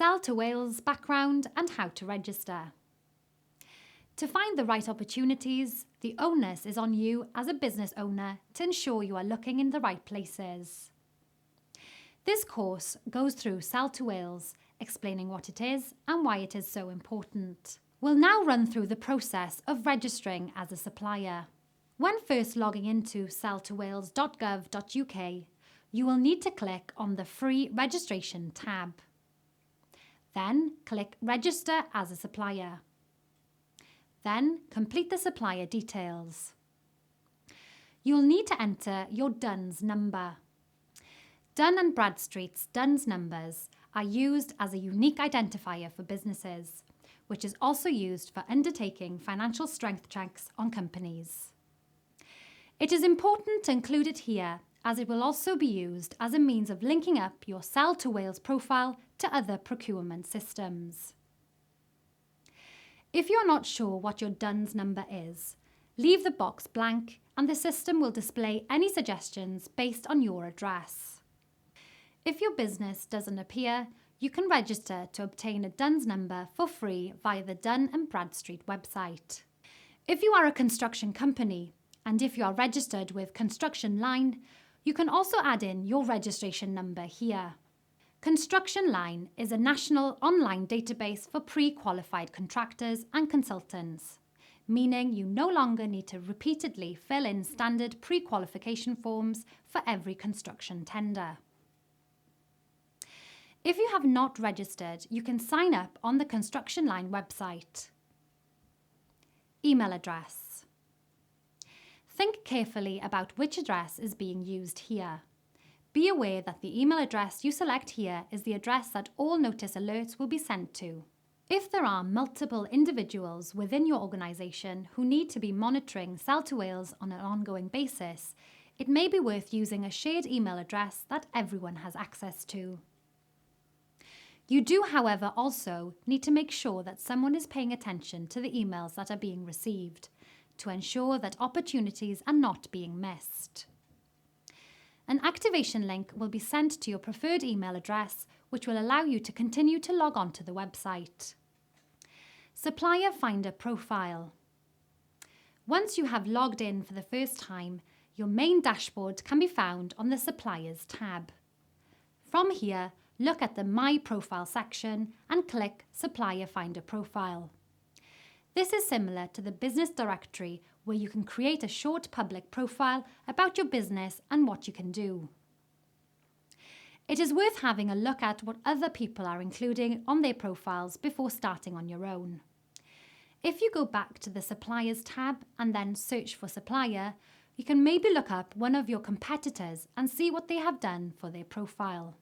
Sell2Wales background and how to register. To find the right opportunities, the onus is on you as a business owner to ensure you are looking in the right places. This course goes through Sell2Wales, explaining what it is and why it is so important. We'll now run through the process of registering as a supplier. When first logging into sell2wales.gov.uk, you will need to click on the Free Registration tab. Then click Register as a supplier. Then complete the supplier details. You'll need to enter your DUNS number. Dun & Bradstreet's DUNS numbers are used as a unique identifier for businesses, which is also used for undertaking financial strength checks on companies. It is important to include it here, as it will also be used as a means of linking up your Sell2Wales profile to other procurement systems. If you're not sure what your DUNS number is, leave the box blank and the system will display any suggestions based on your address. If your business doesn't appear, you can register to obtain a DUNS number for free via the Dun & Bradstreet website. If you are a construction company, and if you are registered with Construction Line, you can also add in your registration number here. Construction Line is a national online database for pre-qualified contractors and consultants, meaning you no longer need to repeatedly fill in standard pre-qualification forms for every construction tender. If you have not registered, you can sign up on the Construction Line website. Email address. Think carefully about which address is being used here. Be aware that the email address you select here is the address that all notice alerts will be sent to. If there are multiple individuals within your organisation who need to be monitoring Sell2Wales on an ongoing basis, it may be worth using a shared email address that everyone has access to. You do, however, also need to make sure that someone is paying attention to the emails that are being received to ensure that opportunities are not being missed. An activation link will be sent to your preferred email address, which will allow you to continue to log on to the website. Supplier Finder Profile. Once you have logged in for the first time, your main dashboard can be found on the Suppliers tab. From here, look at the My Profile section and click Supplier Finder Profile. This is similar to the business directory where you can create a short public profile about your business and what you can do. It is worth having a look at what other people are including on their profiles before starting on your own. If you go back to the Suppliers tab and then search for supplier, you can maybe look up one of your competitors and see what they have done for their profile.